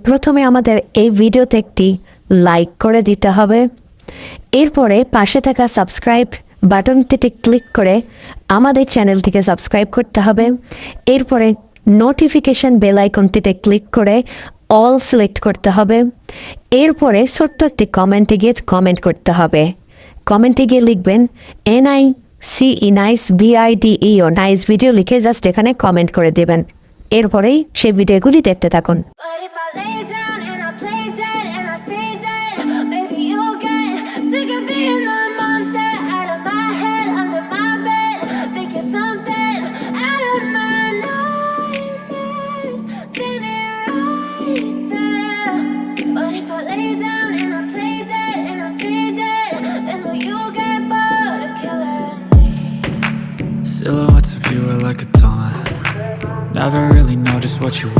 প্রথমে আমাদের এই ভিডিওতে একটি লাইক করে দিতে হবে। এরপরে পাশে থাকা সাবস্ক্রাইব বাটনটিতে ক্লিক করে আমাদের চ্যানেলটিকে সাবস্ক্রাইব করতে হবে। এরপরে নোটিফিকেশন বেল আইকনটিতে ক্লিক করে অল সিলেক্ট করতে হবে। এরপরে ছোট্ট একটি কমেন্টে গিয়ে কমেন্ট করতে হবে। কমেন্টে গিয়ে লিখবেন NICE nice VIDEO nice video লিখে জাস্ট এখানে কমেন্ট করে দেবেন। এরপরেই সেই ভিডিওগুলি দেখতে থাকুন। But if I lay down and I play dead and I stay dead, baby, you'll get sick of being the monster out of my head, under my bed. Think you're something out of my nightmares, standing right there. But if I lay down and I play dead and I stay dead, then will you get bored of killing me? Silhouettes of you are like a taunt. Never really know just what you want.